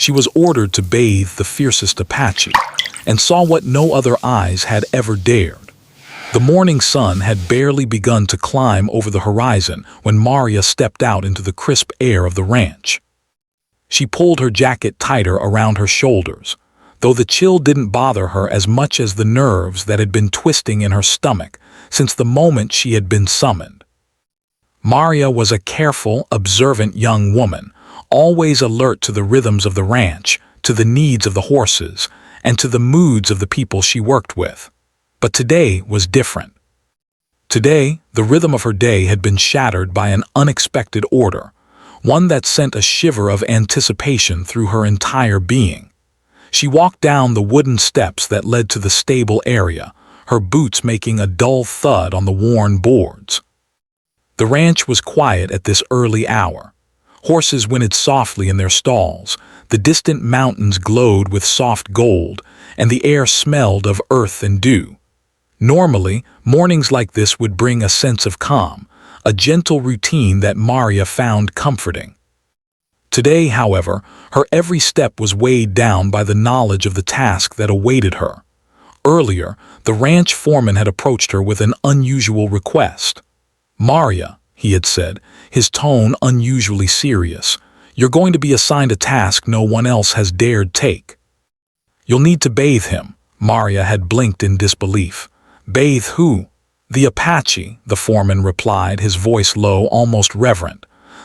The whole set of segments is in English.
She was ordered to bathe the fiercest Apache, and saw what no other eyes had ever dared. The morning sun had barely begun to climb over the horizon when Maria stepped out into the crisp air of the ranch. She pulled her jacket tighter around her shoulders, though the chill didn't bother her as much as the nerves that had been twisting in her stomach since the moment she had been summoned. Maria was a careful, observant young woman, always alert to the rhythms of the ranch, to the needs of the horses, and to the moods of the people she worked with. But today was different. Today, the rhythm of her day had been shattered by an unexpected order, one that sent a shiver of anticipation through her entire being. She walked down the wooden steps that led to the stable area, her boots making a dull thud on the worn boards. The ranch was quiet at this early hour. Horses whinnied softly in their stalls, the distant mountains glowed with soft gold, and the air smelled of earth and dew. Normally, mornings like this would bring a sense of calm, a gentle routine that Maria found comforting. Today, however, her every step was weighed down by the knowledge of the task that awaited her. Earlier, the ranch foreman had approached her with an unusual request. "Maria," he had said, his tone unusually serious, "you're going to be assigned a task no one else has dared take. You'll need to bathe him." Maria had blinked in disbelief. "Bathe who?" "The Apache," the foreman replied, his voice low, almost reverent.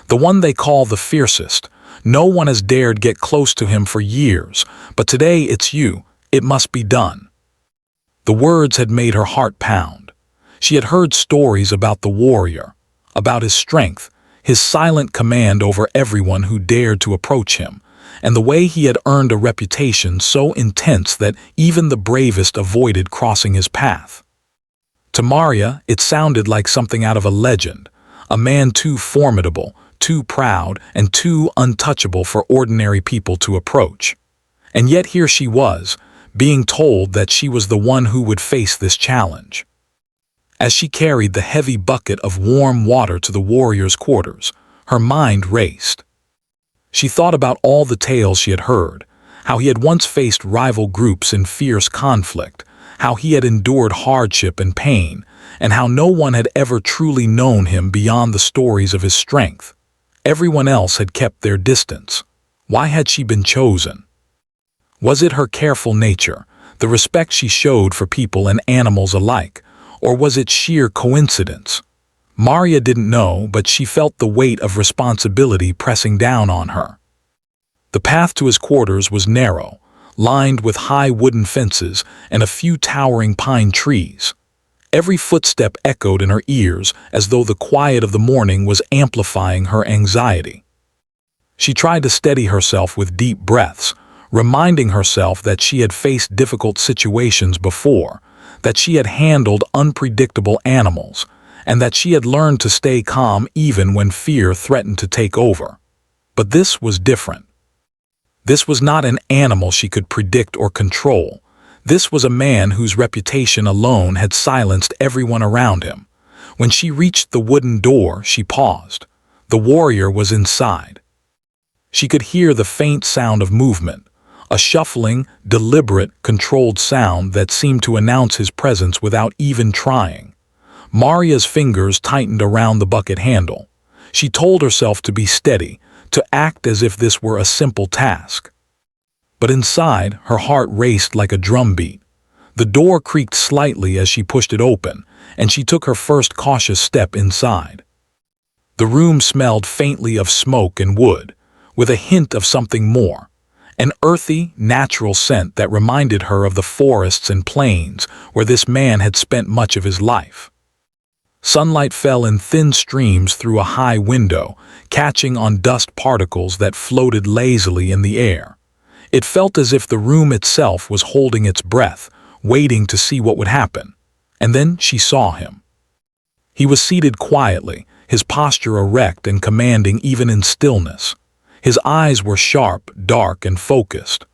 "The one they call the fiercest. No one has dared get close to him for years, but today it's you. It must be done." The words had made her heart pound. She had heard stories about the warrior, about his strength, his silent command over everyone who dared to approach him, and the way he had earned a reputation so intense that even the bravest avoided crossing his path. To Maria, it sounded like something out of a legend, a man too formidable, too proud, and too untouchable for ordinary people to approach. And yet here she was, being told that she was the one who would face this challenge. As she carried the heavy bucket of warm water to the warrior's quarters, her mind raced. She thought about all the tales she had heard, how he had once faced rival groups in fierce conflict, how he had endured hardship and pain, and how no one had ever truly known him beyond the stories of his strength. Everyone else had kept their distance. Why had she been chosen? Was it her careful nature, the respect she showed for people and animals alike, or was it sheer coincidence? Maria didn't know, but she felt the weight of responsibility pressing down on her. The path to his quarters was narrow, lined with high wooden fences and a few towering pine trees. Every footstep echoed in her ears as though the quiet of the morning was amplifying her anxiety. She tried to steady herself with deep breaths, reminding herself that she had faced difficult situations before, that she had handled unpredictable animals, and that she had learned to stay calm even when fear threatened to take over. But this was different. This was not an animal she could predict or control. This was a man whose reputation alone had silenced everyone around him. When she reached the wooden door, she paused. The warrior was inside. She could hear the faint sound of movement, a shuffling, deliberate, controlled sound that seemed to announce his presence without even trying. Maria's fingers tightened around the bucket handle. She told herself to be steady, to act as if this were a simple task. But inside, her heart raced like a drumbeat. The door creaked slightly as she pushed it open, and she took her first cautious step inside. The room smelled faintly of smoke and wood, with a hint of something more, an earthy, natural scent that reminded her of the forests and plains where this man had spent much of his life. Sunlight fell in thin streams through a high window, catching on dust particles that floated lazily in the air. It felt as if the room itself was holding its breath, waiting to see what would happen. And then she saw him. He was seated quietly, his posture erect and commanding even in stillness. His eyes were sharp, dark, and focused.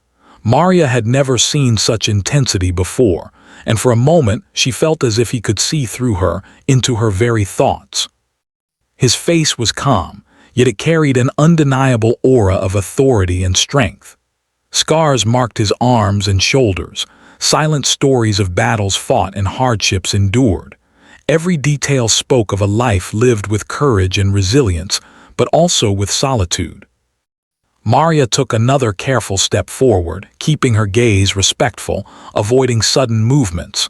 Maria had never seen such intensity before, and for a moment she felt as if he could see through her, into her very thoughts. His face was calm, yet it carried an undeniable aura of authority and strength. Scars marked his arms and shoulders, silent stories of battles fought and hardships endured. Every detail spoke of a life lived with courage and resilience, but also with solitude. Maria took another careful step forward, keeping her gaze respectful, avoiding sudden movements.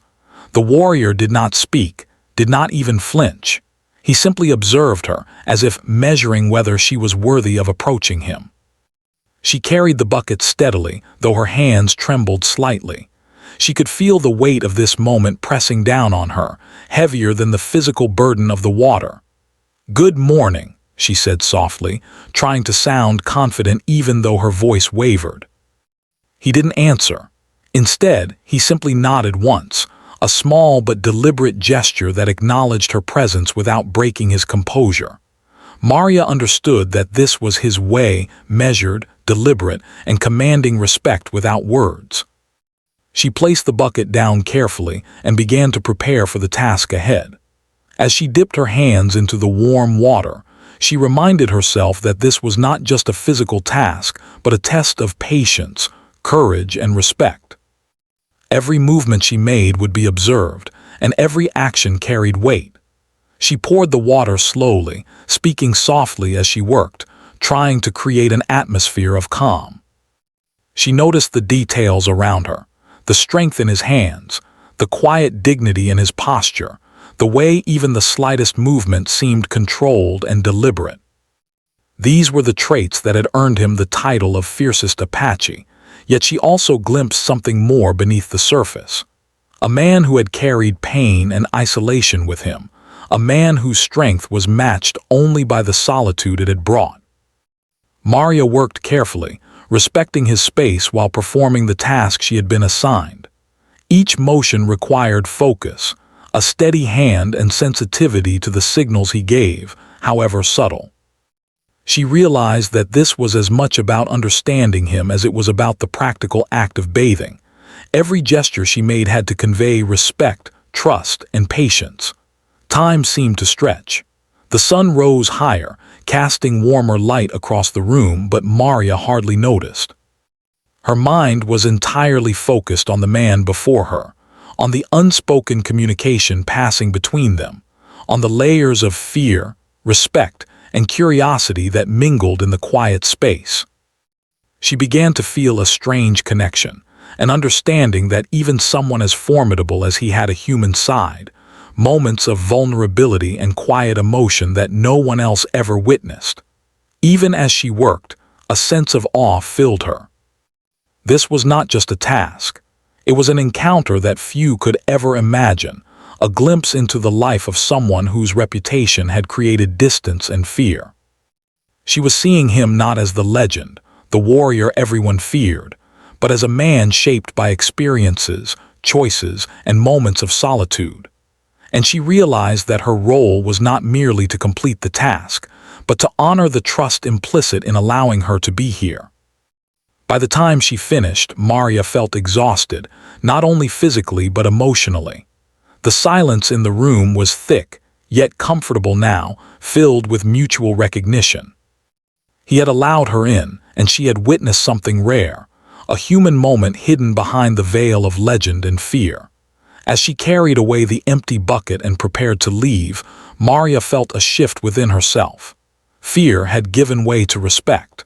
The warrior did not speak, did not even flinch. He simply observed her, as if measuring whether she was worthy of approaching him. She carried the bucket steadily, though her hands trembled slightly. She could feel the weight of this moment pressing down on her, heavier than the physical burden of the water. "Good morning," she said softly, trying to sound confident even though her voice wavered. He didn't answer. Instead, he simply nodded once, a small but deliberate gesture that acknowledged her presence without breaking his composure. Maria understood that this was his way, measured, deliberate, and commanding respect without words. She placed the bucket down carefully and began to prepare for the task ahead. As she dipped her hands into the warm water, she reminded herself that this was not just a physical task, but a test of patience, courage, and respect. Every movement she made would be observed, and every action carried weight. She poured the water slowly, speaking softly as she worked, trying to create an atmosphere of calm. She noticed the details around her, the strength in his hands, the quiet dignity in his posture, the way even the slightest movement seemed controlled and deliberate. These were the traits that had earned him the title of Fiercest Apache, yet she also glimpsed something more beneath the surface. A man who had carried pain and isolation with him, a man whose strength was matched only by the solitude it had brought. Maria worked carefully, respecting his space while performing the task she had been assigned. Each motion required focus, a steady hand and sensitivity to the signals he gave, however subtle. She realized that this was as much about understanding him as it was about the practical act of bathing. Every gesture she made had to convey respect, trust, and patience. Time seemed to stretch. The sun rose higher, casting warmer light across the room, but Maria hardly noticed. Her mind was entirely focused on the man before her, on the unspoken communication passing between them, on the layers of fear, respect, and curiosity that mingled in the quiet space. She began to feel a strange connection, an understanding that even someone as formidable as he had a human side, moments of vulnerability and quiet emotion that no one else ever witnessed. Even as she worked, a sense of awe filled her. This was not just a task. It was an encounter that few could ever imagine, a glimpse into the life of someone whose reputation had created distance and fear. She was seeing him not as the legend, the warrior everyone feared, but as a man shaped by experiences, choices, and moments of solitude. And she realized that her role was not merely to complete the task, but to honor the trust implicit in allowing her to be here. By the time she finished, Maria felt exhausted, not only physically but emotionally. The silence in the room was thick, yet comfortable now, filled with mutual recognition. He had allowed her in, and she had witnessed something rare, a human moment hidden behind the veil of legend and fear. As she carried away the empty bucket and prepared to leave, Maria felt a shift within herself. Fear had given way to respect.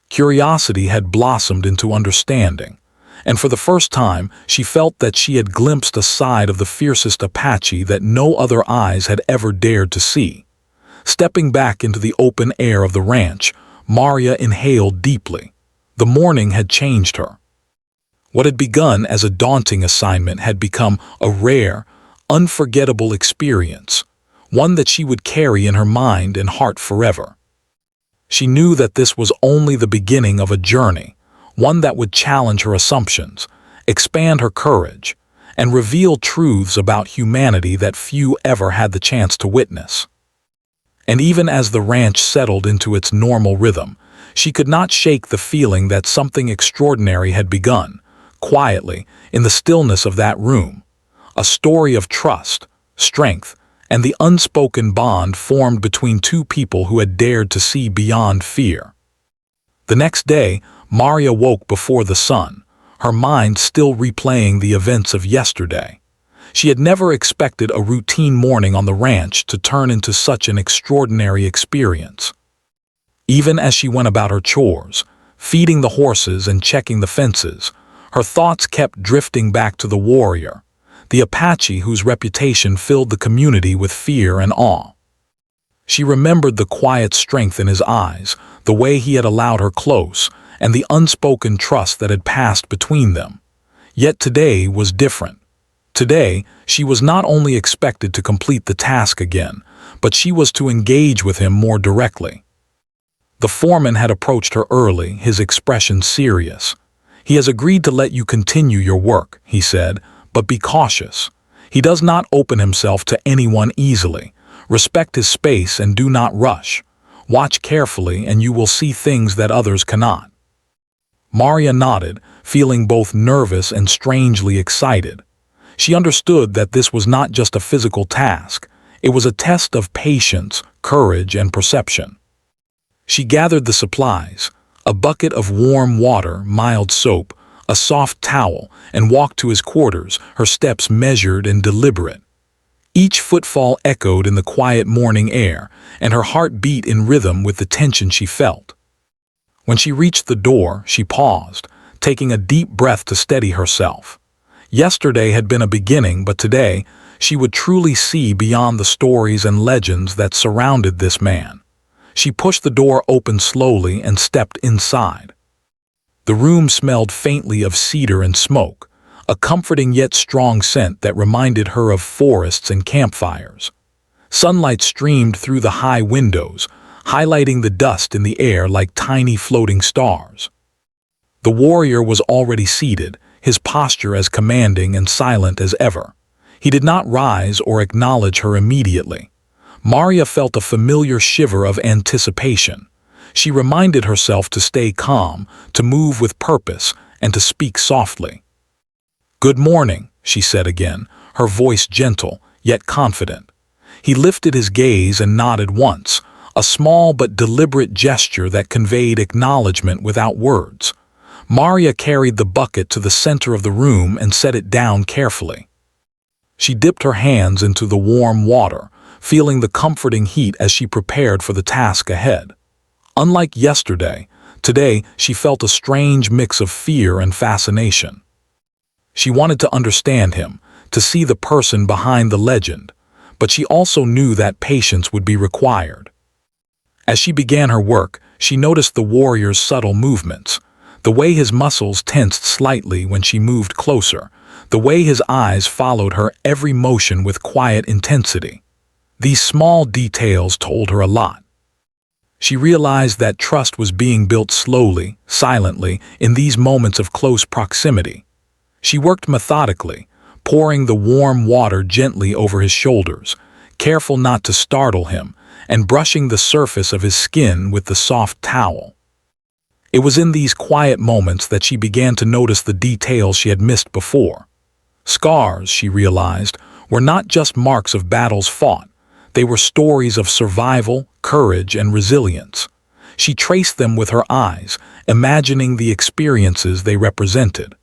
Curiosity had blossomed into understanding, and for the first time she felt that she had glimpsed a side of the fiercest Apache that no other eyes had ever dared to see. Stepping back into the open air of the ranch, Maria inhaled deeply. The morning had changed her. What had begun as a daunting assignment had become a rare, unforgettable experience, one that she would carry in her mind and heart forever. She knew that this was only the beginning of a journey, one that would challenge her assumptions, expand her courage, and reveal truths about humanity that few ever had the chance to witness. And even as the ranch settled into its normal rhythm, she could not shake the feeling that something extraordinary had begun, quietly, in the stillness of that room. A story of trust, strength, and the unspoken bond formed between two people who had dared to see beyond fear. The next day, Maria woke before the sun, her mind still replaying the events of yesterday. She had never expected a routine morning on the ranch to turn into such an extraordinary experience. Even as she went about her chores, feeding the horses and checking the fences, her thoughts kept drifting back to the warrior, the Apache whose reputation filled the community with fear and awe. She remembered the quiet strength in his eyes, the way he had allowed her close, and the unspoken trust that had passed between them. Yet today was different. Today, she was not only expected to complete the task again, but she was to engage with him more directly. The foreman had approached her early, his expression serious. "He has agreed to let you continue your work," he said, "but be cautious. He does not open himself to anyone easily. Respect his space and do not rush. Watch carefully and you will see things that others cannot." Maria nodded, feeling both nervous and strangely excited. She understood that this was not just a physical task, it was a test of patience, courage, and perception. She gathered the supplies, a bucket of warm water, mild soap, a soft towel, and walked to his quarters, her steps measured and deliberate. Each footfall echoed in the quiet morning air, and her heart beat in rhythm with the tension she felt. When she reached the door, she paused, taking a deep breath to steady herself. Yesterday had been a beginning, but today she would truly see beyond the stories and legends that surrounded this man. She pushed the door open slowly and stepped inside. The room smelled faintly of cedar and smoke, a comforting yet strong scent that reminded her of forests and campfires. Sunlight streamed through the high windows, highlighting the dust in the air like tiny floating stars. The warrior was already seated, his posture as commanding and silent as ever. He did not rise or acknowledge her immediately. Maria felt a familiar shiver of anticipation. She reminded herself to stay calm, to move with purpose, and to speak softly. "Good morning," she said again, her voice gentle, yet confident. He lifted his gaze and nodded once, a small but deliberate gesture that conveyed acknowledgement without words. Maria carried the bucket to the center of the room and set it down carefully. She dipped her hands into the warm water, feeling the comforting heat as she prepared for the task ahead. Unlike yesterday, today she felt a strange mix of fear and fascination. She wanted to understand him, to see the person behind the legend, but she also knew that patience would be required. As she began her work, she noticed the warrior's subtle movements, the way his muscles tensed slightly when she moved closer, the way his eyes followed her every motion with quiet intensity. These small details told her a lot. She realized that trust was being built slowly, silently, in these moments of close proximity. She worked methodically, pouring the warm water gently over his shoulders, careful not to startle him, and brushing the surface of his skin with the soft towel. It was in these quiet moments that she began to notice the details she had missed before. Scars, she realized, were not just marks of battles fought. They were stories of survival, courage, and resilience. She traced them with her eyes, imagining the experiences they represented.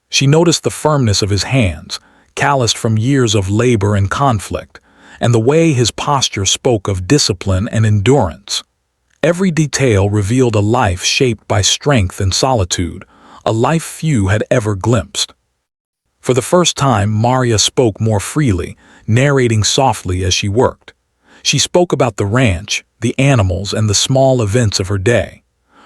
She noticed the firmness of his hands, calloused from years of labor and conflict, and the way his posture spoke of discipline and endurance. Every detail revealed a life shaped by strength and solitude, a life few had ever glimpsed. For the first time, Maria spoke more freely, narrating softly as she worked. She spoke about the ranch, the animals, and the small events of her day.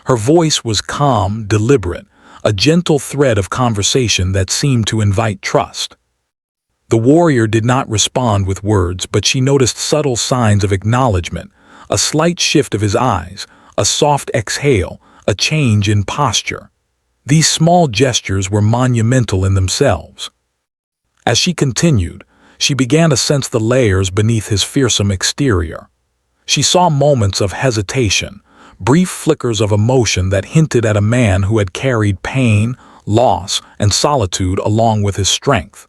Her voice was calm, deliberate, a gentle thread of conversation that seemed to invite trust. The warrior did not respond with words, but she noticed subtle signs of acknowledgement, a slight shift of his eyes, a soft exhale, a change in posture. These small gestures were monumental in themselves. As she continued, she began to sense the layers beneath his fearsome exterior. She saw moments of hesitation, brief flickers of emotion that hinted at a man who had carried pain, loss, and solitude along with his strength.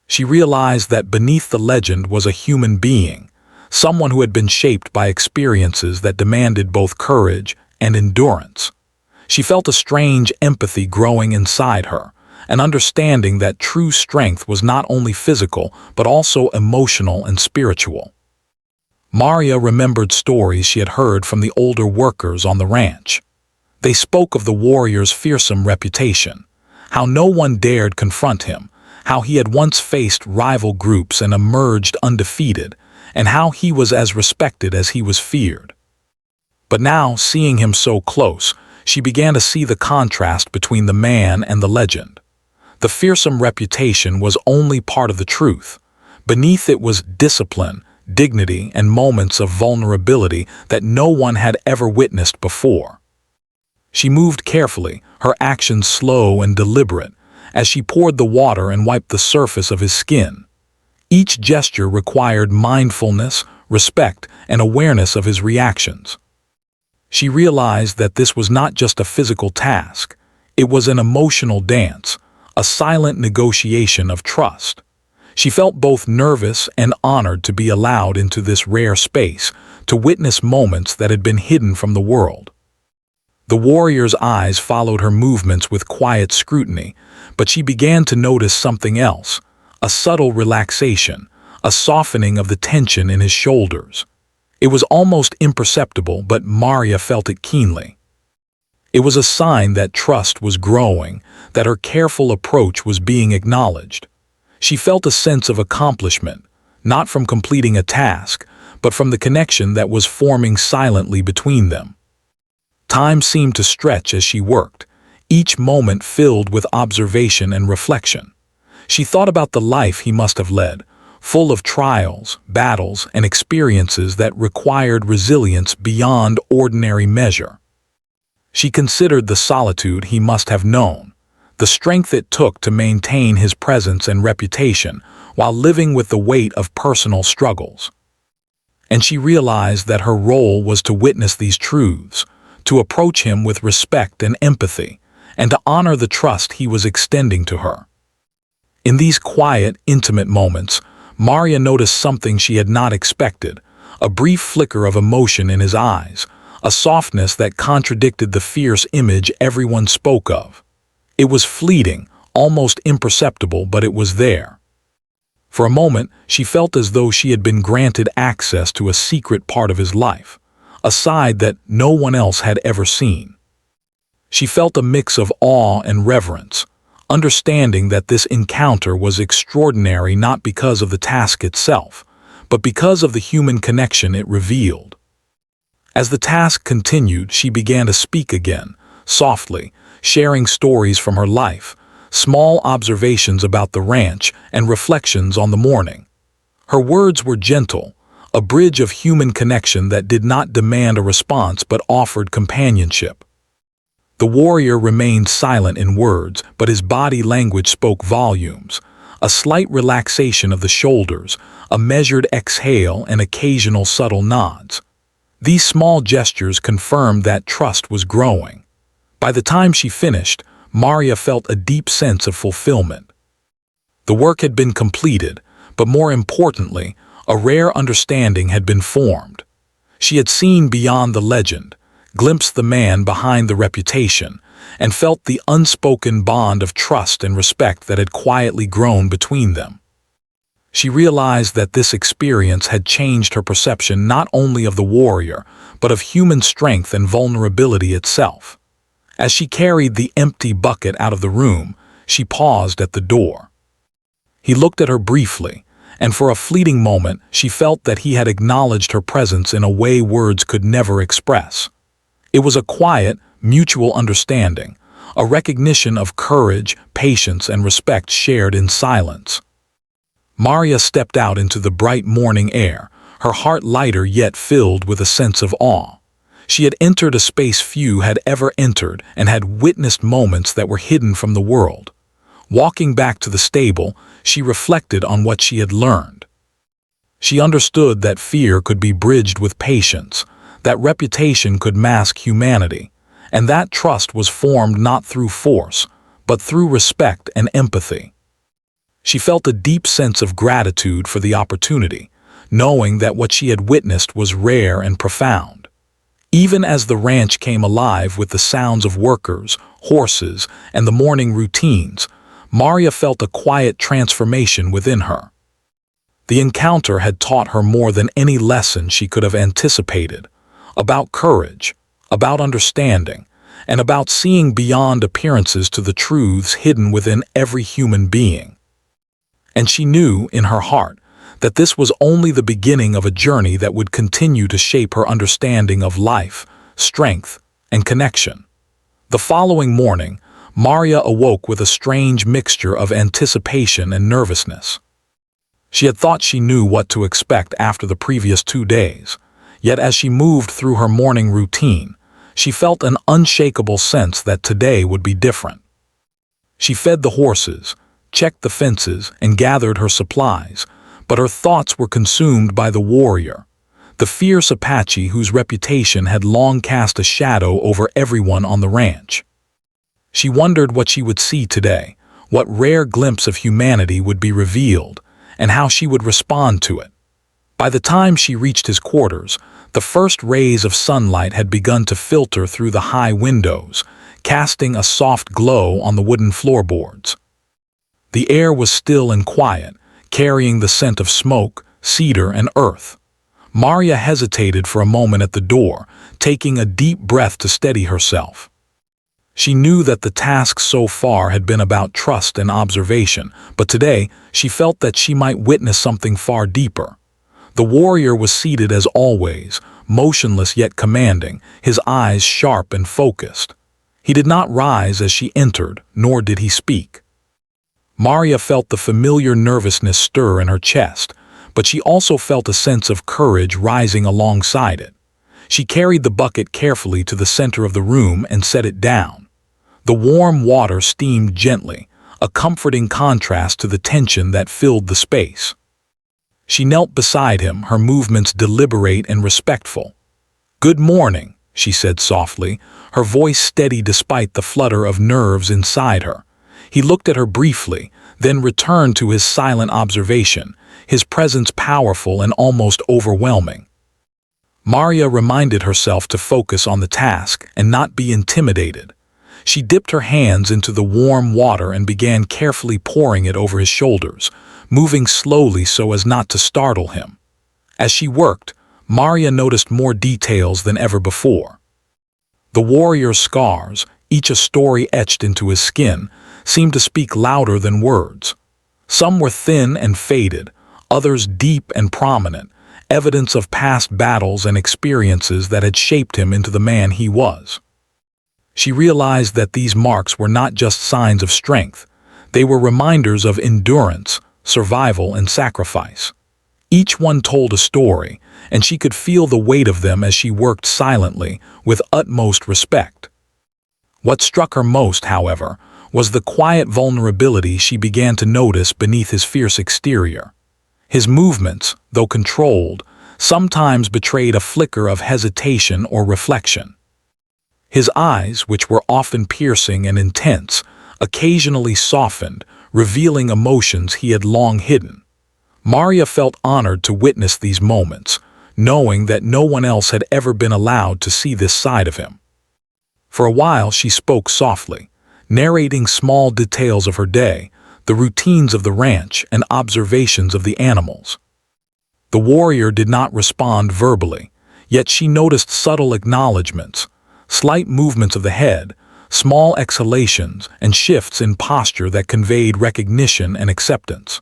She realized that beneath the legend was a human being, someone who had been shaped by experiences that demanded both courage and endurance. She felt a strange empathy growing inside her, an understanding that true strength was not only physical but also emotional and spiritual. Maria remembered stories she had heard from the older workers on the ranch. They spoke of the warrior's fearsome reputation, how no one dared confront him, how he had once faced rival groups and emerged undefeated, and how he was as respected as he was feared. But now, seeing him so close, she began to see the contrast between the man and the legend. The fearsome reputation was only part of the truth. Beneath it was discipline, dignity, and moments of vulnerability that no one had ever witnessed before. She moved carefully, her actions slow and deliberate, as she poured the water and wiped the surface of his skin. Each gesture required mindfulness, respect, and awareness of his reactions. She realized that this was not just a physical task, it was an emotional dance, a silent negotiation of trust. She felt both nervous and honored to be allowed into this rare space, to witness moments that had been hidden from the world. The warrior's eyes followed her movements with quiet scrutiny, but she began to notice something else, a subtle relaxation, a softening of the tension in his shoulders. It was almost imperceptible, but Maria felt it keenly. It was a sign that trust was growing, that her careful approach was being acknowledged. She felt a sense of accomplishment, not from completing a task, but from the connection that was forming silently between them. Time seemed to stretch as she worked, each moment filled with observation and reflection. She thought about the life he must have led, full of trials, battles, and experiences that required resilience beyond ordinary measure. She considered the solitude he must have known, the strength it took to maintain his presence and reputation while living with the weight of personal struggles. And she realized that her role was to witness these truths, to approach him with respect and empathy, and to honor the trust he was extending to her. In these quiet, intimate moments, Maria noticed something she had not expected, a brief flicker of emotion in his eyes, a softness that contradicted the fierce image everyone spoke of. It was fleeting, almost imperceptible, but it was there. For a moment, she felt as though she had been granted access to a secret part of his life, a side that no one else had ever seen. She felt a mix of awe and reverence, understanding that this encounter was extraordinary not because of the task itself, but because of the human connection it revealed. As the task continued, she began to speak again, softly, sharing stories from her life, small observations about the ranch, and reflections on the morning. Her words were gentle, a bridge of human connection that did not demand a response but offered companionship. The warrior remained silent in words, but his body language spoke volumes. A slight relaxation of the shoulders, a measured exhale, and occasional subtle nods. These small gestures confirmed that trust was growing. By the time she finished, Maria felt a deep sense of fulfillment. The work had been completed, but more importantly, a rare understanding had been formed. She had seen beyond the legend, glimpsed the man behind the reputation, and felt the unspoken bond of trust and respect that had quietly grown between them. She realized that this experience had changed her perception not only of the warrior, but of human strength and vulnerability itself. As she carried the empty bucket out of the room, she paused at the door. He looked at her briefly, and for a fleeting moment she felt that he had acknowledged her presence in a way words could never express. It was a quiet, mutual understanding, a recognition of courage, patience, and respect shared in silence. Maria stepped out into the bright morning air, her heart lighter yet filled with a sense of awe. She had entered a space few had ever entered and had witnessed moments that were hidden from the world. Walking back to the stable, she reflected on what she had learned. She understood that fear could be bridged with patience, that reputation could mask humanity, and that trust was formed not through force, but through respect and empathy. She felt a deep sense of gratitude for the opportunity, knowing that what she had witnessed was rare and profound. Even as the ranch came alive with the sounds of workers, horses, and the morning routines, Maria felt a quiet transformation within her. The encounter had taught her more than any lesson she could have anticipated, about courage, about understanding, and about seeing beyond appearances to the truths hidden within every human being. And she knew, in her heart, that this was only the beginning of a journey that would continue to shape her understanding of life, strength, and connection. The following morning, Maria awoke with a strange mixture of anticipation and nervousness. She had thought she knew what to expect after the previous 2 days, yet as she moved through her morning routine, she felt an unshakable sense that today would be different. She fed the horses, checked the fences, and gathered her supplies, but her thoughts were consumed by the warrior, the fierce Apache whose reputation had long cast a shadow over everyone on the ranch. She wondered what she would see today, what rare glimpse of humanity would be revealed, and how she would respond to it. By the time she reached his quarters, the first rays of sunlight had begun to filter through the high windows, casting a soft glow on the wooden floorboards. The air was still and quiet, carrying the scent of smoke, cedar, and earth. Maria hesitated for a moment at the door, taking a deep breath to steady herself. She knew that the task so far had been about trust and observation, but today she felt that she might witness something far deeper. The warrior was seated as always, motionless yet commanding, his eyes sharp and focused. He did not rise as she entered, nor did he speak. Maria felt the familiar nervousness stir in her chest, but she also felt a sense of courage rising alongside it. She carried the bucket carefully to the center of the room and set it down. The warm water steamed gently, a comforting contrast to the tension that filled the space. She knelt beside him, her movements deliberate and respectful. "Good morning," she said softly, her voice steady despite the flutter of nerves inside her. He looked at her briefly, then returned to his silent observation, his presence powerful and almost overwhelming. Maria reminded herself to focus on the task and not be intimidated. She dipped her hands into the warm water and began carefully pouring it over his shoulders, moving slowly so as not to startle him. As she worked, Maria noticed more details than ever before. The warrior's scars, each a story etched into his skin, seemed to speak louder than words. Some were thin and faded, others deep and prominent, evidence of past battles and experiences that had shaped him into the man he was. She realized that these marks were not just signs of strength, they were reminders of endurance, survival, and sacrifice. Each one told a story, and she could feel the weight of them as she worked silently, with utmost respect. What struck her most, however, was the quiet vulnerability she began to notice beneath his fierce exterior. His movements, though controlled, sometimes betrayed a flicker of hesitation or reflection. His eyes, which were often piercing and intense, occasionally softened, revealing emotions he had long hidden. Maria felt honored to witness these moments, knowing that no one else had ever been allowed to see this side of him. For a while she spoke softly, narrating small details of her day, the routines of the ranch, and observations of the animals. The warrior did not respond verbally, yet she noticed subtle acknowledgments, slight movements of the head, small exhalations, and shifts in posture that conveyed recognition and acceptance.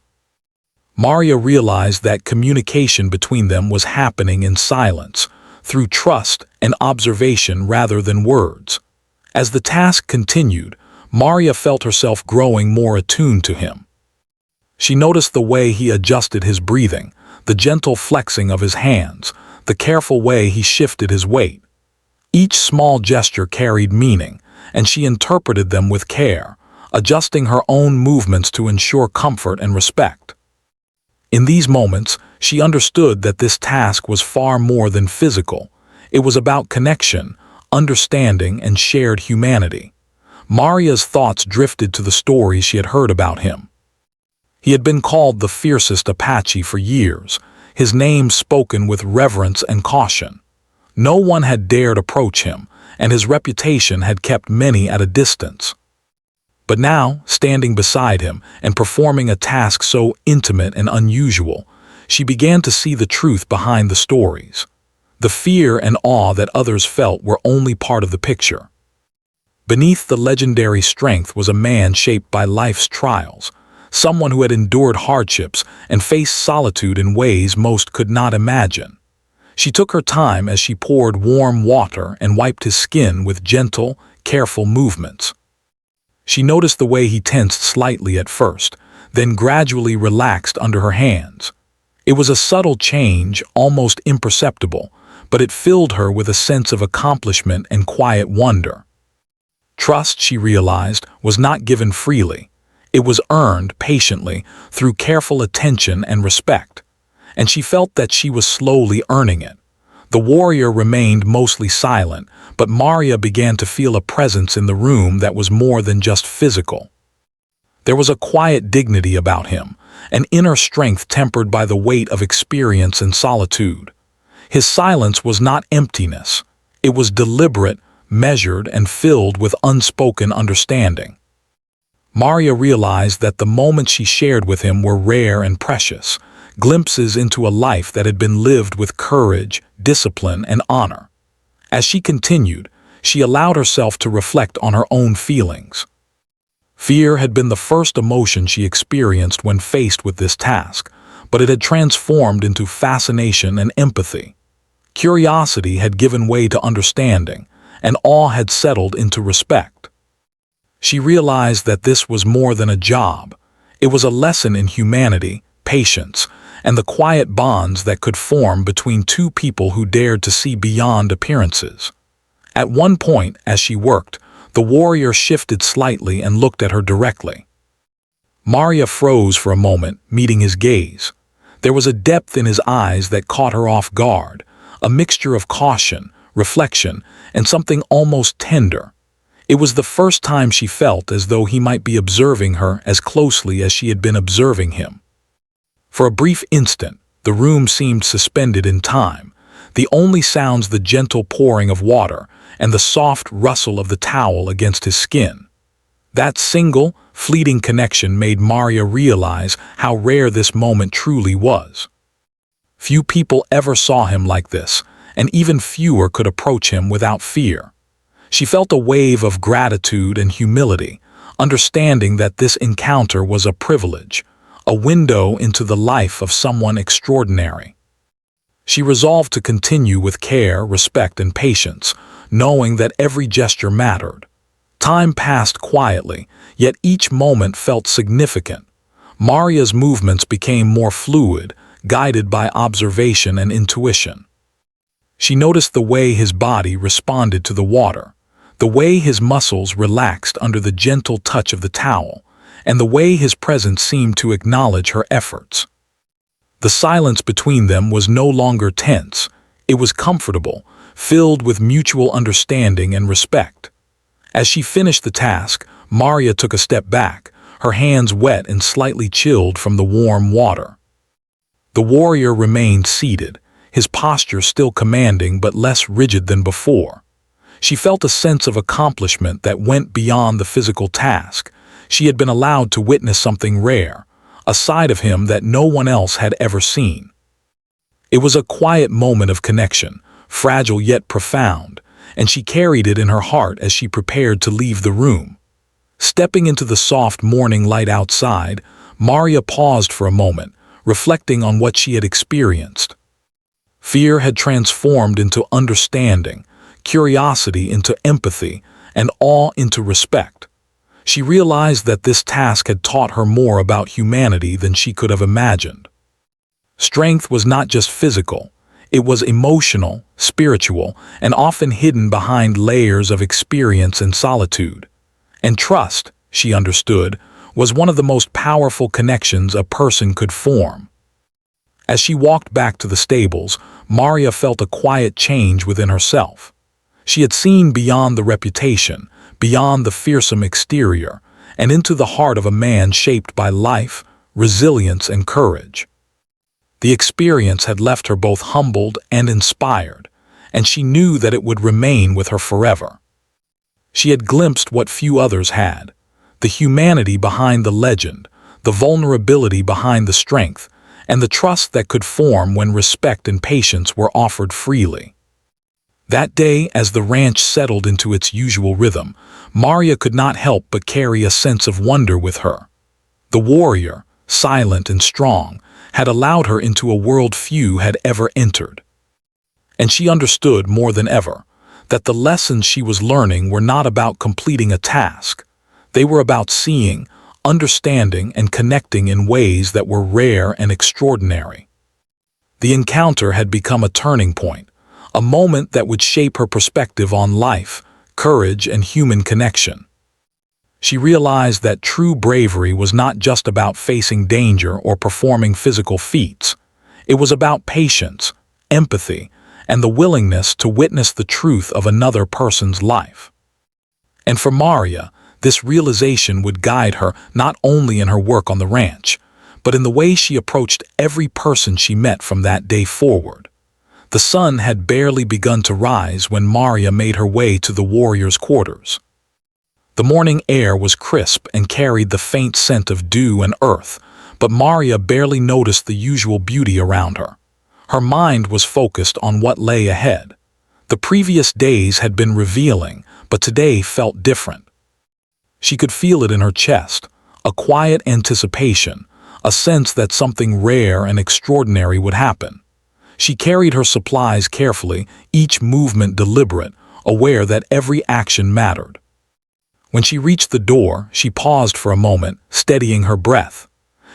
Maria realized that communication between them was happening in silence, through trust and observation rather than words. As the task continued, Maria felt herself growing more attuned to him. She noticed the way he adjusted his breathing, the gentle flexing of his hands, the careful way he shifted his weight. Each small gesture carried meaning, and she interpreted them with care, adjusting her own movements to ensure comfort and respect. In these moments, she understood that this task was far more than physical. It was about connection, understanding, and shared humanity. Maria's thoughts drifted to the stories she had heard about him. He had been called the Fiercest Apache for years, his name spoken with reverence and caution. No one had dared approach him, and his reputation had kept many at a distance. But now, standing beside him and performing a task so intimate and unusual, she began to see the truth behind the stories. The fear and awe that others felt were only part of the picture. Beneath the legendary strength was a man shaped by life's trials, someone who had endured hardships and faced solitude in ways most could not imagine. She took her time as she poured warm water and wiped his skin with gentle, careful movements. She noticed the way he tensed slightly at first, then gradually relaxed under her hands. It was a subtle change, almost imperceptible, but it filled her with a sense of accomplishment and quiet wonder. Trust, she realized, was not given freely. It was earned patiently through careful attention and respect, and she felt that she was slowly earning it. The warrior remained mostly silent, but Maria began to feel a presence in the room that was more than just physical. There was a quiet dignity about him, an inner strength tempered by the weight of experience and solitude. His silence was not emptiness. It was deliberate, measured, and filled with unspoken understanding. Maria realized that the moments she shared with him were rare and precious, glimpses into a life that had been lived with courage, discipline, and honor. As she continued, she allowed herself to reflect on her own feelings. Fear had been the first emotion she experienced when faced with this task, but it had transformed into fascination and empathy. Curiosity had given way to understanding, and awe had settled into respect. She realized that this was more than a job. It was a lesson in humanity, patience, and the quiet bonds that could form between two people who dared to see beyond appearances. At one point, as she worked, the warrior shifted slightly and looked at her directly. Maria froze for a moment, meeting his gaze. There was a depth in his eyes that caught her off guard, a mixture of caution, reflection, and something almost tender. It was the first time she felt as though he might be observing her as closely as she had been observing him. For a brief instant, the room seemed suspended in time, the only sounds the gentle pouring of water and the soft rustle of the towel against his skin. That single, fleeting connection made Maria realize how rare this moment truly was. Few people ever saw him like this, and even fewer could approach him without fear. She felt a wave of gratitude and humility, understanding that this encounter was a privilege, a window into the life of someone extraordinary. She resolved to continue with care, respect, and patience, knowing that every gesture mattered. Time passed quietly, yet each moment felt significant. Maria's movements became more fluid, guided by observation and intuition. She noticed the way his body responded to the water, the way his muscles relaxed under the gentle touch of the towel, and the way his presence seemed to acknowledge her efforts. The silence between them was no longer tense. It was comfortable, filled with mutual understanding and respect. As she finished the task, Maria took a step back, her hands wet and slightly chilled from the warm water. The warrior remained seated, his posture still commanding but less rigid than before. She felt a sense of accomplishment that went beyond the physical task. She had been allowed to witness something rare, a side of him that no one else had ever seen. It was a quiet moment of connection, fragile yet profound, and she carried it in her heart as she prepared to leave the room. Stepping into the soft morning light outside, Maria paused for a moment, reflecting on what she had experienced. Fear had transformed into understanding, curiosity into empathy, and awe into respect. She realized that this task had taught her more about humanity than she could have imagined. Strength was not just physical, it was emotional, spiritual, and often hidden behind layers of experience and solitude. And trust, she understood, was one of the most powerful connections a person could form. As she walked back to the stables, Maria felt a quiet change within herself. She had seen beyond the reputation, beyond the fearsome exterior, and into the heart of a man shaped by life, resilience, and courage. The experience had left her both humbled and inspired, and she knew that it would remain with her forever. She had glimpsed what few others had: the humanity behind the legend, the vulnerability behind the strength, and the trust that could form when respect and patience were offered freely. That day, as the ranch settled into its usual rhythm, Maria could not help but carry a sense of wonder with her. The warrior, silent and strong, had allowed her into a world few had ever entered. And she understood more than ever that the lessons she was learning were not about completing a task. They were about seeing, understanding, and connecting in ways that were rare and extraordinary. The encounter had become a turning point, a moment that would shape her perspective on life, courage, and human connection. She realized that true bravery was not just about facing danger or performing physical feats. It was about patience, empathy, and the willingness to witness the truth of another person's life. And for Maria, this realization would guide her not only in her work on the ranch, but in the way she approached every person she met from that day forward. The sun had barely begun to rise when Maria made her way to the warrior's quarters. The morning air was crisp and carried the faint scent of dew and earth, but Maria barely noticed the usual beauty around her. Her mind was focused on what lay ahead. The previous days had been revealing, but today felt different. She could feel it in her chest, a quiet anticipation, a sense that something rare and extraordinary would happen. She carried her supplies carefully, each movement deliberate, aware that every action mattered. When she reached the door, she paused for a moment, steadying her breath.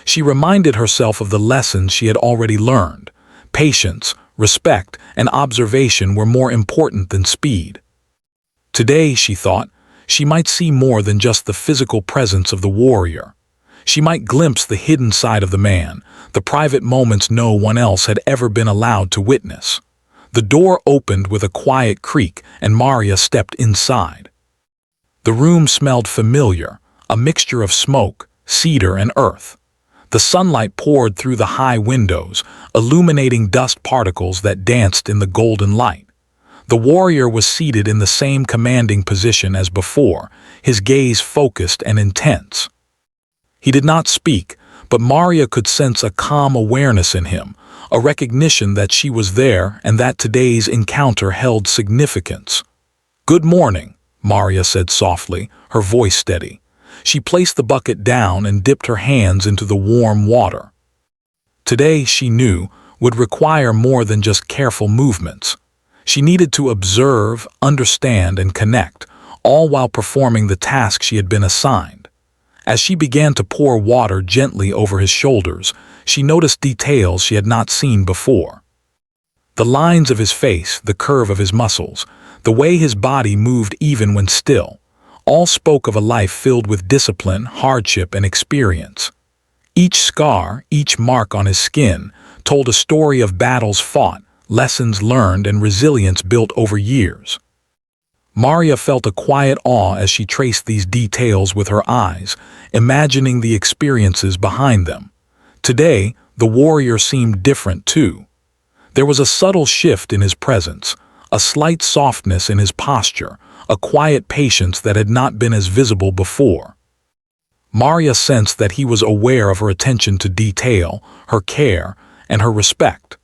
She reminded herself of the lessons she had already learned. Patience, respect, and observation were more important than speed. Today, she thought, she might see more than just the physical presence of the warrior. She might glimpse the hidden side of the man, the private moments no one else had ever been allowed to witness. The door opened with a quiet creak, and Maria stepped inside. The room smelled familiar, a mixture of smoke, cedar, and earth. The sunlight poured through the high windows, illuminating dust particles that danced in the golden light. The warrior was seated in the same commanding position as before, his gaze focused and intense. He did not speak, but Maria could sense a calm awareness in him, a recognition that she was there and that today's encounter held significance. "Good morning," Maria said softly, her voice steady. She placed the bucket down and dipped her hands into the warm water. Today, she knew, would require more than just careful movements. She needed to observe, understand, and connect, all while performing the task she had been assigned. As she began to pour water gently over his shoulders, she noticed details she had not seen before. The lines of his face, the curve of his muscles, the way his body moved even when still, all spoke of a life filled with discipline, hardship, and experience. Each scar, each mark on his skin, told a story of battles fought, lessons learned, and resilience built over years. Maria felt a quiet awe as she traced these details with her eyes, imagining the experiences behind them. Today, the warrior seemed different too. There was a subtle shift in his presence, a slight softness in his posture, a quiet patience that had not been as visible before. Maria sensed that he was aware of her attention to detail, her care, and her respect.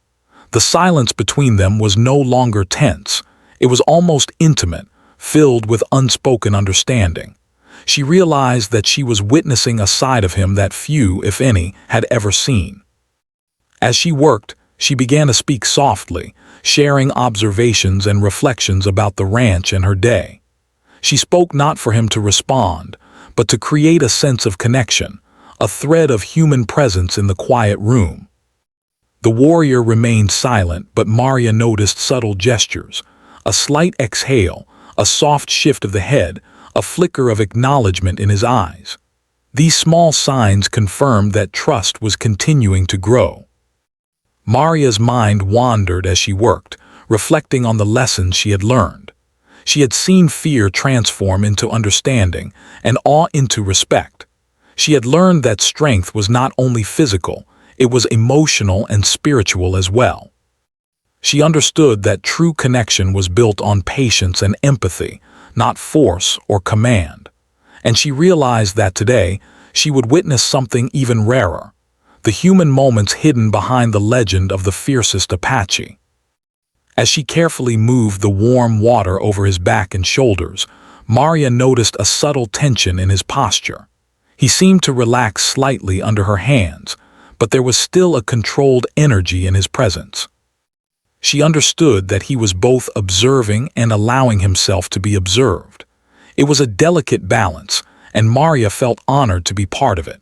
The silence between them was no longer tense. It was almost intimate, filled with unspoken understanding. She realized that she was witnessing a side of him that few, if any, had ever seen. As she worked, she began to speak softly, sharing observations and reflections about the ranch and her day. She spoke not for him to respond, but to create a sense of connection, a thread of human presence in the quiet room. The warrior remained silent, but Maria noticed subtle gestures, a slight exhale, a soft shift of the head, a flicker of acknowledgement in his eyes. These small signs confirmed that trust was continuing to grow. Maria's mind wandered as she worked, reflecting on the lessons she had learned. She had seen fear transform into understanding and awe into respect. She had learned that strength was not only physical, it was emotional and spiritual as well. She understood that true connection was built on patience and empathy, not force or command. And she realized that today she would witness something even rarer: the human moments hidden behind the legend of the fiercest Apache. As she carefully moved the warm water over his back and shoulders, Maria noticed a subtle tension in his posture. He seemed to relax slightly under her hands, but there was still a controlled energy in his presence. She understood that he was both observing and allowing himself to be observed. It was a delicate balance, and Maria felt honored to be part of it.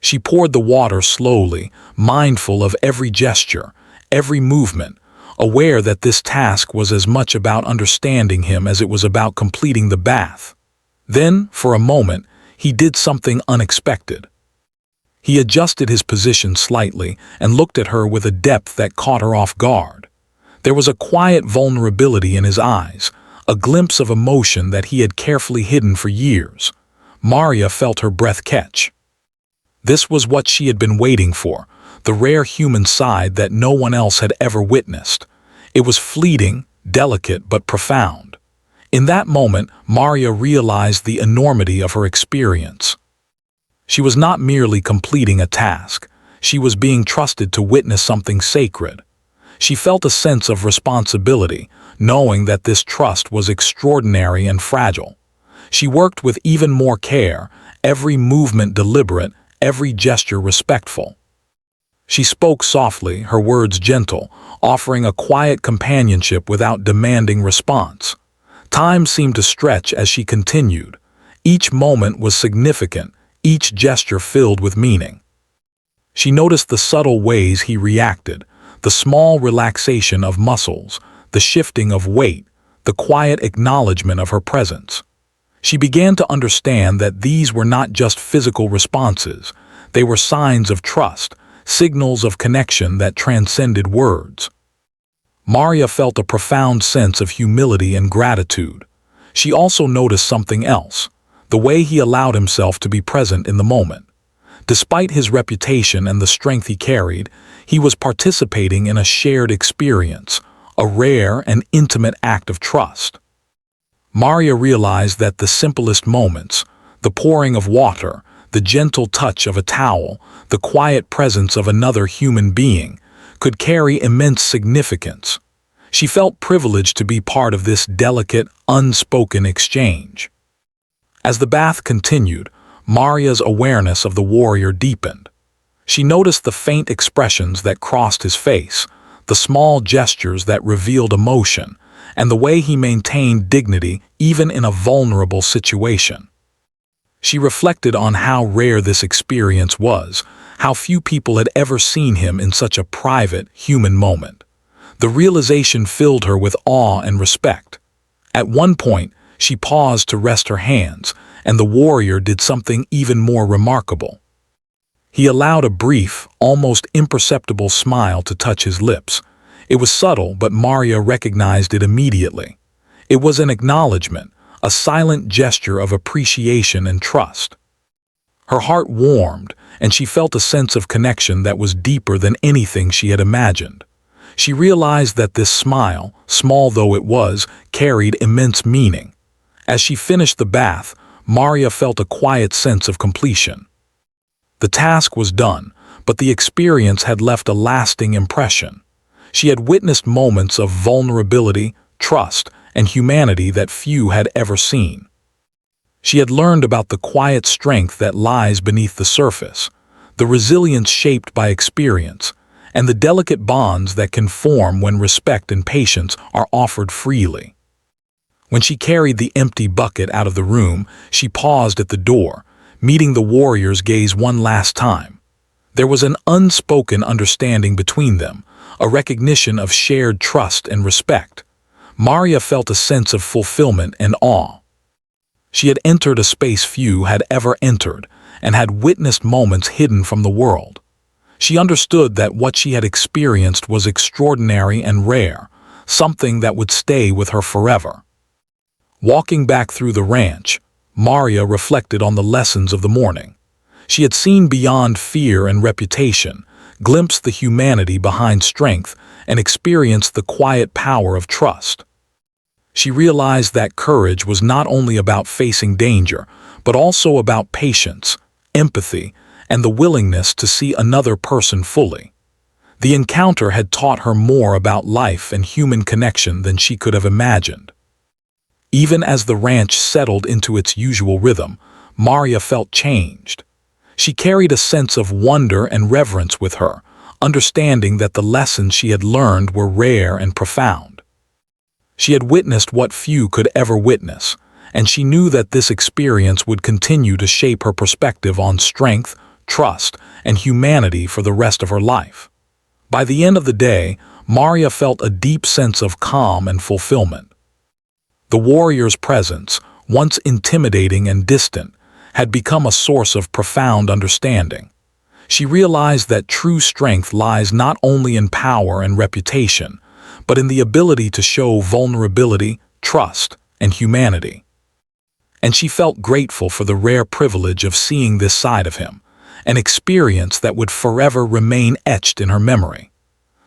She poured the water slowly, mindful of every gesture, every movement, aware that this task was as much about understanding him as it was about completing the bath. Then, for a moment, he did something unexpected. He adjusted his position slightly and looked at her with a depth that caught her off guard. There was a quiet vulnerability in his eyes, a glimpse of emotion that he had carefully hidden for years. Maria felt her breath catch. This was what she had been waiting for, the rare human side that no one else had ever witnessed. It was fleeting, delicate, but profound. In that moment, Maria realized the enormity of her experience. She was not merely completing a task. She was being trusted to witness something sacred. She felt a sense of responsibility, knowing that this trust was extraordinary and fragile. She worked with even more care, every movement deliberate, every gesture respectful. She spoke softly, her words gentle, offering a quiet companionship without demanding response. Time seemed to stretch as she continued. Each moment was significant, each gesture filled with meaning. She noticed the subtle ways he reacted, the small relaxation of muscles, the shifting of weight, the quiet acknowledgement of her presence. She began to understand that these were not just physical responses, they were signs of trust, signals of connection that transcended words. Maria felt a profound sense of humility and gratitude. She also noticed something else: the way he allowed himself to be present in the moment. Despite his reputation and the strength he carried, he was participating in a shared experience, a rare and intimate act of trust. Maria realized that the simplest moments, the pouring of water, the gentle touch of a towel, the quiet presence of another human being, could carry immense significance. She felt privileged to be part of this delicate, unspoken exchange. As the bath continued, Maria's awareness of the warrior deepened. She noticed the faint expressions that crossed his face, the small gestures that revealed emotion, and the way he maintained dignity even in a vulnerable situation. She reflected on how rare this experience was, how few people had ever seen him in such a private, human moment. The realization filled her with awe and respect. At one point, she paused to rest her hands, and the warrior did something even more remarkable. He allowed a brief, almost imperceptible smile to touch his lips. It was subtle, but Maria recognized it immediately. It was an acknowledgement, a silent gesture of appreciation and trust. Her heart warmed, and she felt a sense of connection that was deeper than anything she had imagined. She realized that this smile, small though it was, carried immense meaning. As she finished the bath, Maria felt a quiet sense of completion. The task was done, but the experience had left a lasting impression. She had witnessed moments of vulnerability, trust, and humanity that few had ever seen. She had learned about the quiet strength that lies beneath the surface, the resilience shaped by experience, and the delicate bonds that can form when respect and patience are offered freely. When she carried the empty bucket out of the room, she paused at the door, meeting the warrior's gaze one last time. There was an unspoken understanding between them, a recognition of shared trust and respect. Maria felt a sense of fulfillment and awe. She had entered a space few had ever entered, and had witnessed moments hidden from the world. She understood that what she had experienced was extraordinary and rare, something that would stay with her forever. Walking back through the ranch, Maria reflected on the lessons of the morning. She had seen beyond fear and reputation, glimpsed the humanity behind strength, and experienced the quiet power of trust. She realized that courage was not only about facing danger, but also about patience, empathy, and the willingness to see another person fully. The encounter had taught her more about life and human connection than she could have imagined. Even as the ranch settled into its usual rhythm, Maria felt changed. She carried a sense of wonder and reverence with her, understanding that the lessons she had learned were rare and profound. She had witnessed what few could ever witness, and she knew that this experience would continue to shape her perspective on strength, trust, and humanity for the rest of her life. By the end of the day, Maria felt a deep sense of calm and fulfillment. The warrior's presence, once intimidating and distant, had become a source of profound understanding. She realized that true strength lies not only in power and reputation, but in the ability to show vulnerability, trust, and humanity. And she felt grateful for the rare privilege of seeing this side of him, an experience that would forever remain etched in her memory.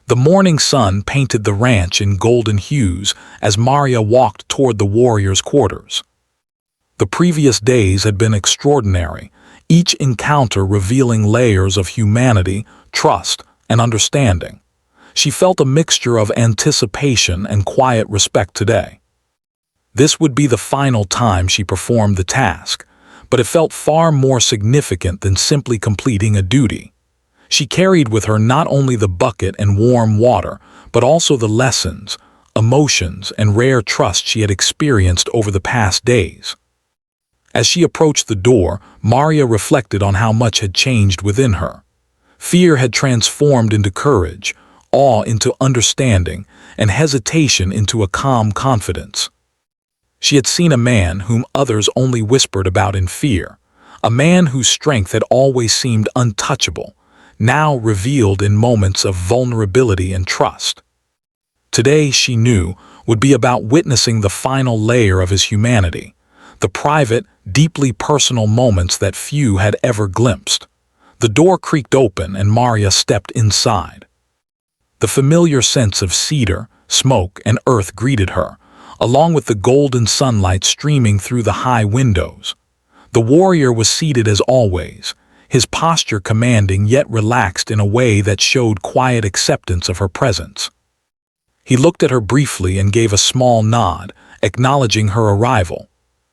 The morning sun painted the ranch in golden hues as Maria walked toward the warrior's quarters. The previous days had been extraordinary, each encounter revealing layers of humanity, trust, and understanding. She felt a mixture of anticipation and quiet respect today. This would be the final time she performed the task, but it felt far more significant than simply completing a duty. She carried with her not only the bucket and warm water, but also the lessons, emotions, and rare trust she had experienced over the past days. As she approached the door, Maria reflected on how much had changed within her. Fear had transformed into courage, awe into understanding, and hesitation into a calm confidence. She had seen a man whom others only whispered about in fear, a man whose strength had always seemed untouchable, now revealed in moments of vulnerability and trust. Today, she knew, would be about witnessing the final layer of his humanity, the private, deeply personal moments that few had ever glimpsed. The door creaked open and Maria stepped inside. The familiar scents of cedar, smoke, and earth greeted her, along with the golden sunlight streaming through the high windows. The warrior was seated as always, his posture commanding yet relaxed in a way that showed quiet acceptance of her presence. He looked at her briefly and gave a small nod, acknowledging her arrival.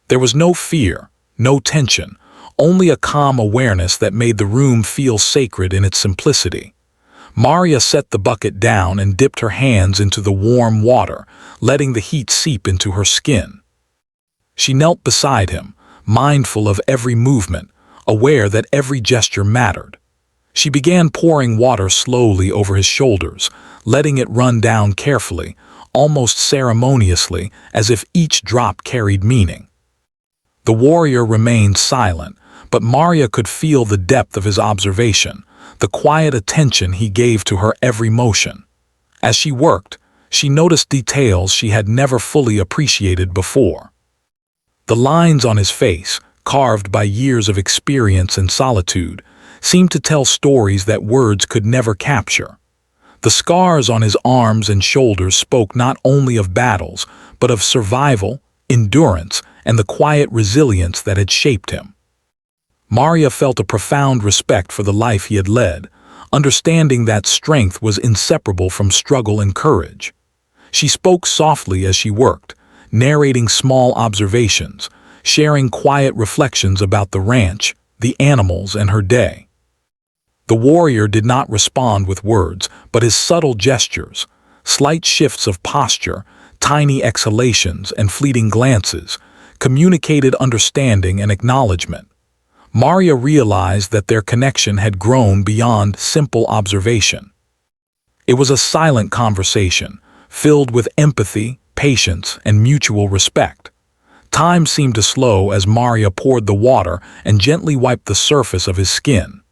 There was no fear, no tension, only a calm awareness that made the room feel sacred in its simplicity. Maria set the bucket down and dipped her hands into the warm water, letting the heat seep into her skin. She knelt beside him, mindful of every movement, aware that every gesture mattered. She began pouring water slowly over his shoulders, letting it run down carefully, almost ceremoniously, as if each drop carried meaning. The warrior remained silent, but Maria could feel the depth of his observation, the quiet attention he gave to her every motion. As she worked, she noticed details she had never fully appreciated before. The lines on his face, carved by years of experience and solitude, seemed to tell stories that words could never capture. The scars on his arms and shoulders spoke not only of battles, but of survival, endurance, and the quiet resilience that had shaped him. Maria felt a profound respect for the life he had led, understanding that strength was inseparable from struggle and courage. She spoke softly as she worked, narrating small observations, sharing quiet reflections about the ranch, the animals, and her day. The warrior did not respond with words, but his subtle gestures, slight shifts of posture, tiny exhalations, and fleeting glances, communicated understanding and acknowledgement. Maria realized that their connection had grown beyond simple observation. It was a silent conversation, filled with empathy, patience, and mutual respect. Time seemed to slow as Maria poured the water and gently wiped the surface of his skin.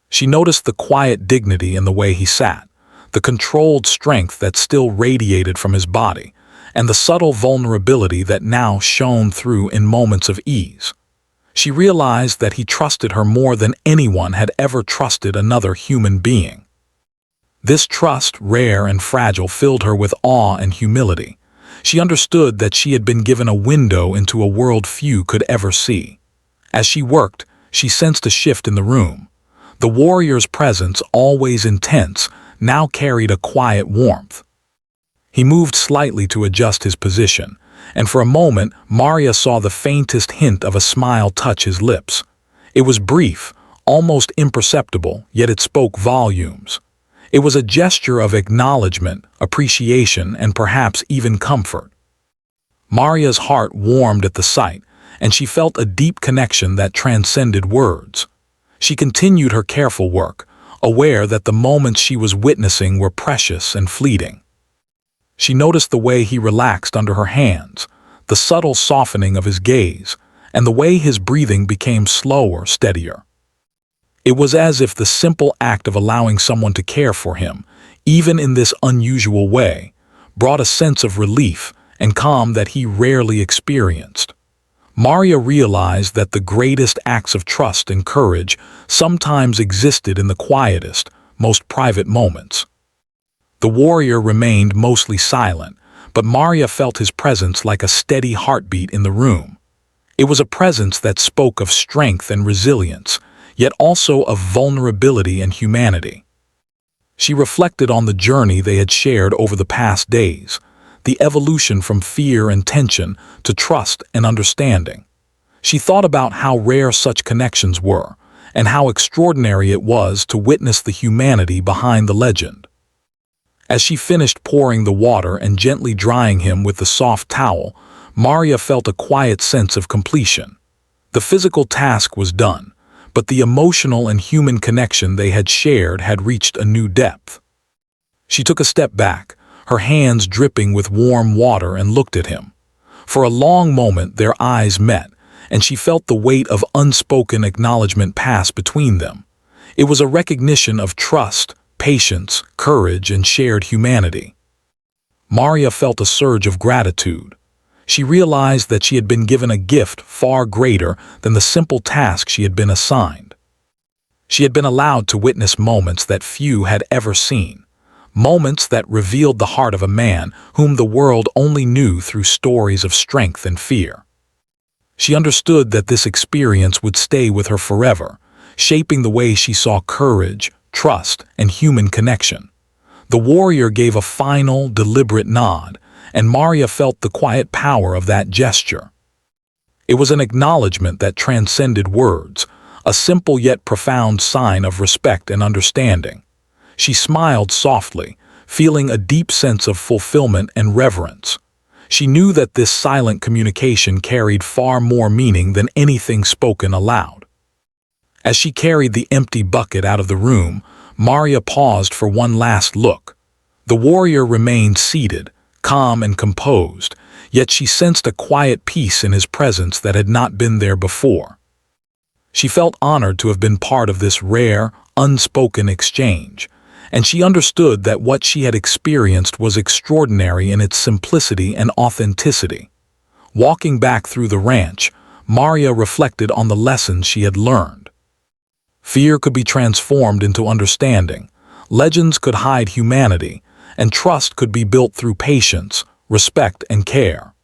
She noticed the quiet dignity in the way he sat, the controlled strength that still radiated from his body, and the subtle vulnerability that now shone through in moments of ease. She realized that he trusted her more than anyone had ever trusted another human being. This trust, rare and fragile, filled her with awe and humility. She understood that she had been given a window into a world few could ever see. As she worked, she sensed a shift in the room. The warrior's presence, always intense, now carried a quiet warmth. He moved slightly to adjust his position, and for a moment Maria saw the faintest hint of a smile touch his lips. It was brief, almost imperceptible, yet it spoke volumes. It was a gesture of acknowledgement, appreciation, and perhaps even comfort. Maria's heart warmed at the sight, and she felt a deep connection that transcended words. She continued her careful work, aware that the moments she was witnessing were precious and fleeting. She noticed the way he relaxed under her hands, the subtle softening of his gaze, and the way his breathing became slower, steadier. It was as if the simple act of allowing someone to care for him, even in this unusual way, brought a sense of relief and calm that he rarely experienced. Maria realized that the greatest acts of trust and courage sometimes existed in the quietest, most private moments. The warrior remained mostly silent, but Maria felt his presence like a steady heartbeat in the room. It was a presence that spoke of strength and resilience, yet also of vulnerability and humanity. She reflected on the journey they had shared over the past days, the evolution from fear and tension to trust and understanding. She thought about how rare such connections were, and how extraordinary it was to witness the humanity behind the legend. As she finished pouring the water and gently drying him with the soft towel, Maria felt a quiet sense of completion. The physical task was done, but the emotional and human connection they had shared had reached a new depth. She took a step back, her hands dripping with warm water, and looked at him. For a long moment their eyes met, and she felt the weight of unspoken acknowledgement pass between them. It was a recognition of trust, patience, courage, and shared humanity. Maria felt a surge of gratitude. She realized that she had been given a gift far greater than the simple task she had been assigned. She had been allowed to witness moments that few had ever seen, moments that revealed the heart of a man whom the world only knew through stories of strength and fear. She understood that this experience would stay with her forever, shaping the way she saw courage, trust, and human connection. The warrior gave a final, deliberate nod, and Maria felt the quiet power of that gesture. It was an acknowledgement that transcended words, a simple yet profound sign of respect and understanding. She smiled softly, feeling a deep sense of fulfillment and reverence. She knew that this silent communication carried far more meaning than anything spoken aloud. As she carried the empty bucket out of the room, Maria paused for one last look. The warrior remained seated, calm and composed, yet she sensed a quiet peace in his presence that had not been there before. She felt honored to have been part of this rare, unspoken exchange, and she understood that what she had experienced was extraordinary in its simplicity and authenticity. Walking back through the ranch, Maria reflected on the lessons she had learned. Fear could be transformed into understanding, legends could hide humanity, and trust could be built through patience, respect, and care.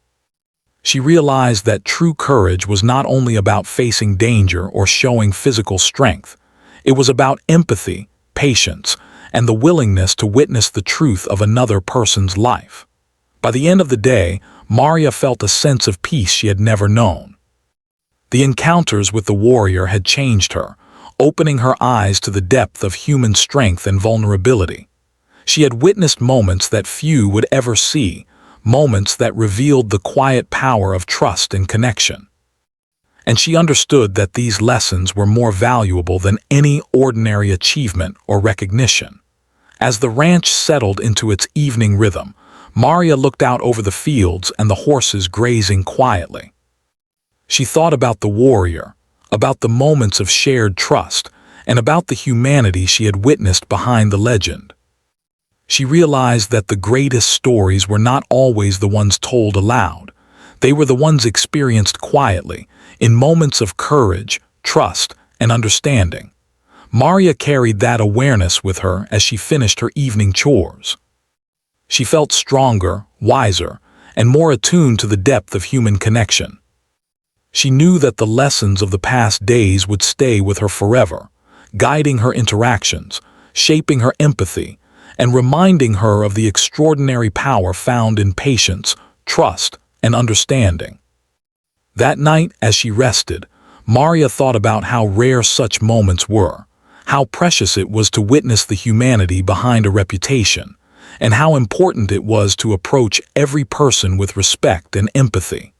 She realized that true courage was not only about facing danger or showing physical strength. It was about empathy, patience, and the willingness to witness the truth of another person's life. By the end of the day, Maria felt a sense of peace she had never known. The encounters with the warrior had changed her, opening her eyes to the depth of human strength and vulnerability. She had witnessed moments that few would ever see, moments that revealed the quiet power of trust and connection. And she understood that these lessons were more valuable than any ordinary achievement or recognition. As the ranch settled into its evening rhythm, Maria looked out over the fields and the horses grazing quietly. She thought about the warrior, about the moments of shared trust, and about the humanity she had witnessed behind the legend. She realized that the greatest stories were not always the ones told aloud. They were the ones experienced quietly, in moments of courage, trust, and understanding. Maria carried that awareness with her as she finished her evening chores. She felt stronger, wiser, and more attuned to the depth of human connection. She knew that the lessons of the past days would stay with her forever, guiding her interactions, shaping her empathy, and reminding her of the extraordinary power found in patience, trust, and understanding. That night, as she rested, Maria thought about how rare such moments were, how precious it was to witness the humanity behind a reputation, and how important it was to approach every person with respect and empathy.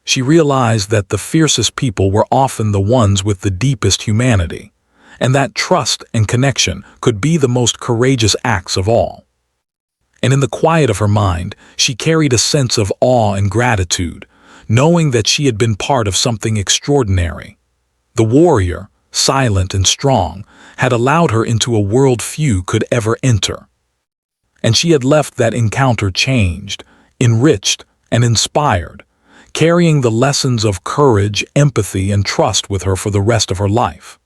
She realized that the fiercest people were often the ones with the deepest humanity, and that trust and connection could be the most courageous acts of all. And in the quiet of her mind, she carried a sense of awe and gratitude, knowing that she had been part of something extraordinary. The warrior, silent and strong, had allowed her into a world few could ever enter. And she had left that encounter changed, enriched, and inspired, carrying the lessons of courage, empathy, and trust with her for the rest of her life.